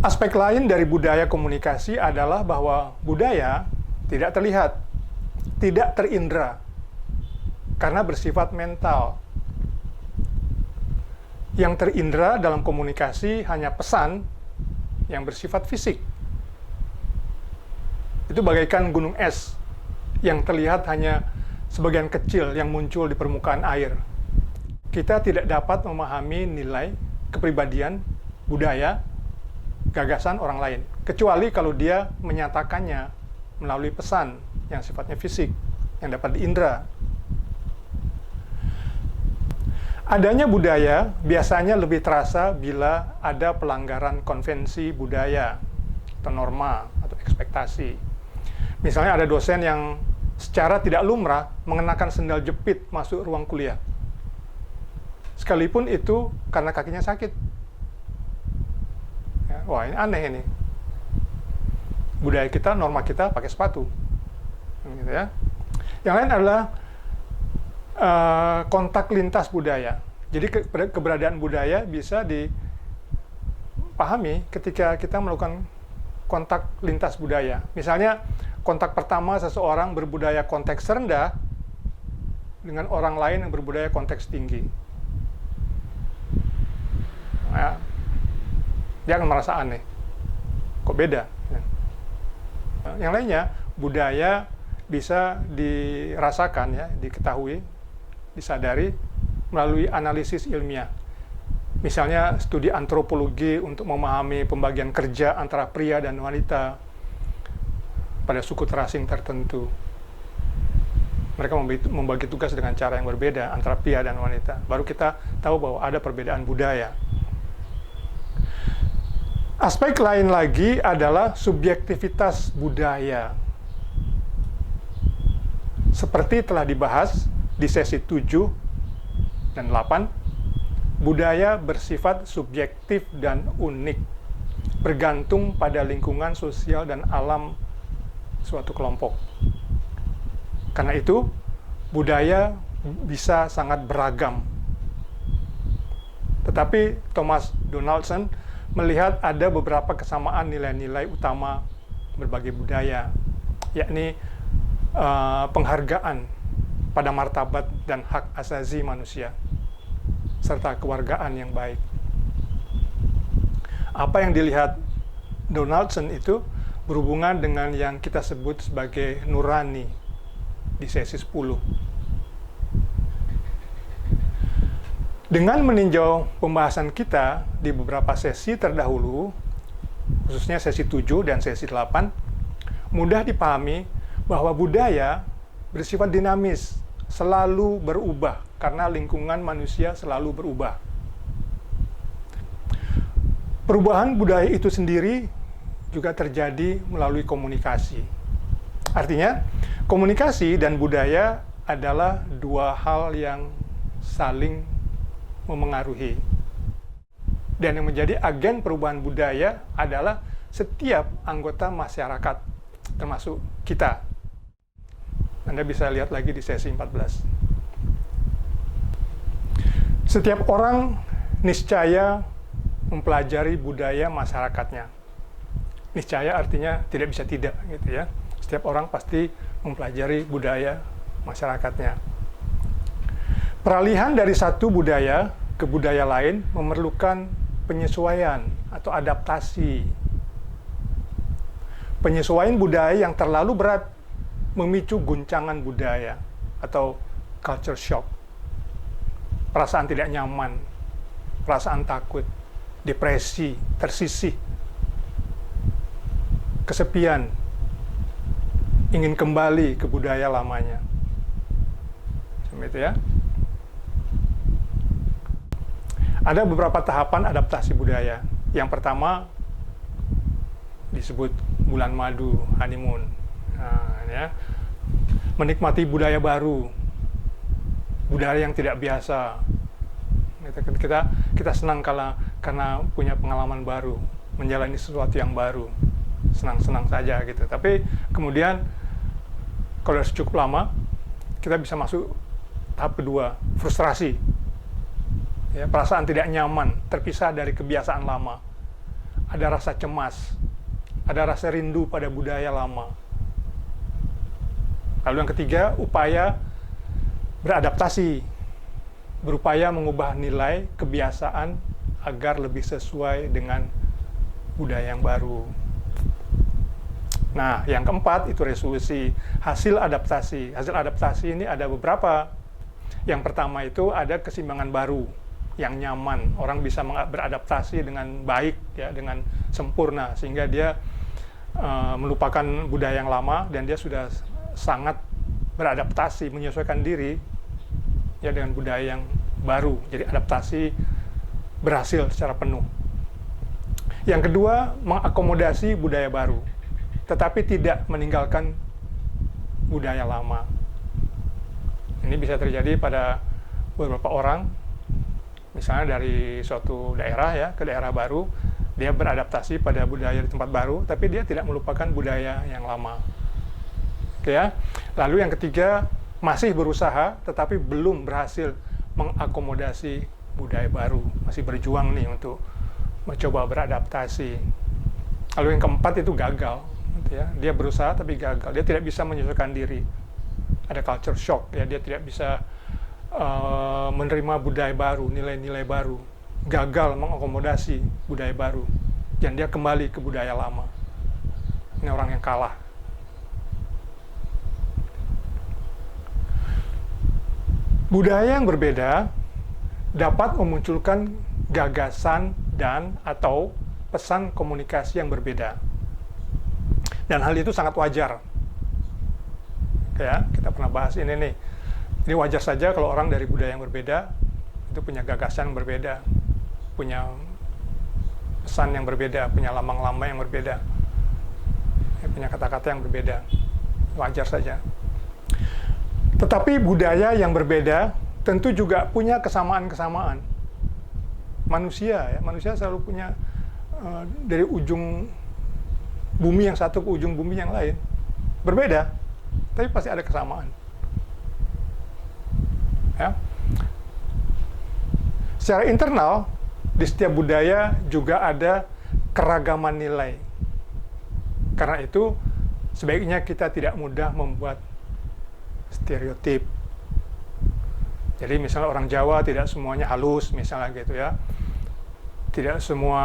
Aspek lain dari budaya komunikasi adalah bahwa budaya tidak terlihat, tidak terindra, karena bersifat mental. Yang terindra dalam komunikasi hanya pesan yang bersifat fisik. Itu bagaikan gunung es yang terlihat hanya sebagian kecil yang muncul di permukaan air. Kita tidak dapat memahami nilai, kepribadian, budaya, gagasan orang lain, kecuali kalau dia menyatakannya melalui pesan yang sifatnya fisik, yang dapat diindra. Adanya budaya biasanya lebih terasa bila ada pelanggaran konvensi budaya atau norma atau ekspektasi. Misalnya ada dosen yang secara tidak lumrah mengenakan sendal jepit masuk ruang kuliah. Sekalipun itu karena kakinya sakit. Ya, wah, ini aneh ini. Budaya kita, norma kita pakai sepatu. Gitu ya. Yang lain adalah kontak lintas budaya. Jadi keberadaan budaya bisa dipahami ketika kita melakukan kontak lintas budaya. Misalnya, kontak pertama seseorang berbudaya konteks rendah dengan orang lain yang berbudaya konteks tinggi. Nah, dia akan merasa aneh. Kok beda? Yang lainnya, budaya bisa dirasakan, ya, diketahui, disadari melalui analisis ilmiah. Misalnya studi antropologi untuk memahami pembagian kerja antara pria dan wanita pada suku terasing tertentu. Mereka membagi tugas dengan cara yang berbeda antara pria dan wanita. Baru kita tahu bahwa ada perbedaan budaya. Aspek lain lagi adalah subjektivitas budaya. Seperti telah dibahas di sesi 7 dan 8, budaya bersifat subjektif dan unik, bergantung pada lingkungan sosial dan alam suatu kelompok. Karena itu, budaya bisa sangat beragam. Tetapi Thomas Donaldson melihat ada beberapa kesamaan nilai-nilai utama berbagai budaya, yakni penghargaan pada martabat dan hak asasi manusia, serta kewargaan yang baik. Apa yang dilihat Donaldson itu berhubungan dengan yang kita sebut sebagai nurani di sesi 10. Dengan meninjau pembahasan kita di beberapa sesi terdahulu, khususnya sesi 7 dan sesi 8, mudah dipahami bahwa budaya bersifat dinamis, selalu berubah, karena lingkungan manusia selalu berubah. Perubahan budaya itu sendiri juga terjadi melalui komunikasi. Artinya, komunikasi dan budaya adalah dua hal yang saling memengaruhi. Dan yang menjadi agen perubahan budaya adalah setiap anggota masyarakat, termasuk kita. Anda bisa lihat lagi di sesi 14. Setiap orang niscaya mempelajari budaya masyarakatnya. Niscaya artinya tidak bisa tidak, gitu ya. Setiap orang pasti mempelajari budaya masyarakatnya. Peralihan dari satu budaya ke budaya lain memerlukan penyesuaian atau adaptasi. Penyesuaian budaya yang terlalu berat memicu guncangan budaya atau culture shock. Perasaan tidak nyaman, perasaan takut, depresi, tersisih, kesepian, ingin kembali ke budaya lamanya. Seperti itu ya. Ada beberapa tahapan adaptasi budaya. Yang pertama disebut bulan madu, honeymoon. Nah, ya. Menikmati budaya baru, budaya yang tidak biasa. Kita senang karena punya pengalaman baru, menjalani sesuatu yang baru, senang-senang saja gitu. Tapi kemudian kalau sudah cukup lama, kita bisa masuk tahap kedua, frustrasi. Ya, perasaan tidak nyaman, terpisah dari kebiasaan lama. ada rasa cemas, ada rasa rindu pada budaya lama. Lalu yang ketiga, upaya beradaptasi, berupaya mengubah nilai, kebiasaan agar lebih sesuai dengan budaya yang baru. Nah, yang keempat itu resolusi, hasil adaptasi. Hasil adaptasi ini ada beberapa. Yang pertama itu ada keseimbangan baru yang nyaman, orang bisa beradaptasi dengan baik, ya, dengan sempurna, sehingga dia melupakan budaya yang lama dan dia sudah sangat beradaptasi, menyesuaikan diri, ya, dengan budaya yang baru. Jadi adaptasi berhasil secara penuh. Yang kedua, mengakomodasi budaya baru, tetapi tidak meninggalkan budaya lama. Ini bisa terjadi pada beberapa orang, misalnya dari suatu daerah, ya, ke daerah baru, dia beradaptasi pada budaya di tempat baru, tapi dia tidak melupakan budaya yang lama. Oke, ya. Lalu yang ketiga, masih berusaha tetapi belum berhasil mengakomodasi budaya baru, masih berjuang nih untuk mencoba beradaptasi. Lalu yang keempat itu gagal, ya. Dia berusaha tapi gagal, dia tidak bisa menyesuaikan diri. Ada culture shock, ya, dia tidak bisa menerima budaya baru, nilai-nilai baru, gagal mengakomodasi budaya baru, dan dia kembali ke budaya lama. Ini orang yang kalah. Budaya yang berbeda dapat memunculkan gagasan dan atau pesan komunikasi yang berbeda. Dan hal itu sangat wajar. Ya, kita pernah bahas ini nih. Ini wajar saja kalau orang dari budaya yang berbeda itu punya gagasan yang berbeda, punya pesan yang berbeda, punya lambang-lambang yang berbeda, ya, punya kata-kata yang berbeda. Wajar saja. Tetapi budaya yang berbeda tentu juga punya kesamaan-kesamaan. Manusia, ya, manusia selalu punya dari ujung bumi yang satu ke ujung bumi yang lain. Berbeda, tapi pasti ada kesamaan. Ya. Secara internal, di setiap budaya juga ada keragaman nilai. Karena itu, sebaiknya kita tidak mudah membuat stereotip. Jadi misalnya orang Jawa tidak semuanya halus, misalnya gitu, ya. Tidak semua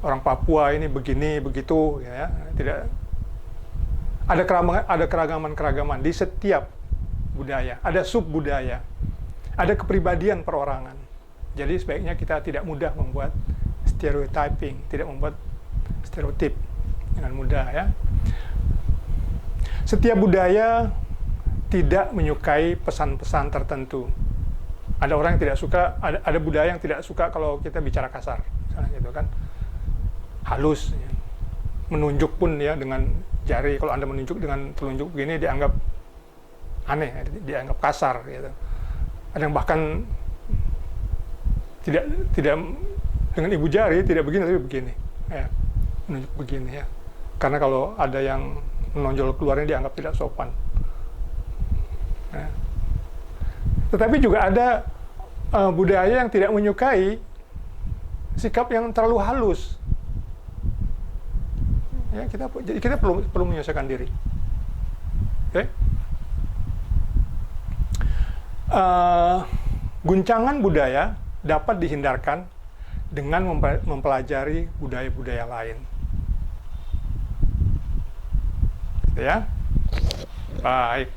orang Papua ini begini begitu, ya. Tidak ada keragaman di setiap budaya, ada sub budaya, ada kepribadian perorangan. Jadi sebaiknya kita tidak mudah membuat stereotyping, tidak membuat stereotip dengan mudah, ya. Setiap budaya tidak menyukai pesan-pesan tertentu. Ada orang yang tidak suka, ada budaya yang tidak suka kalau kita bicara kasar, misalnya gitu kan, halus, ya. Menunjuk pun, ya, dengan jari, kalau Anda menunjuk dengan telunjuk begini dianggap aneh, dianggap kasar, gitu. Ada yang bahkan tidak dengan ibu jari, tidak begini tapi begini, ya, menunjuk begini, ya. Karena kalau ada yang menonjol keluarnya dianggap tidak sopan. Ya. Tetapi juga ada budaya yang tidak menyukai sikap yang terlalu halus. Ya, kita perlu menyesuaikan diri. Oke? Guncangan budaya dapat dihindarkan dengan mempelajari budaya-budaya lain. Ya, baik.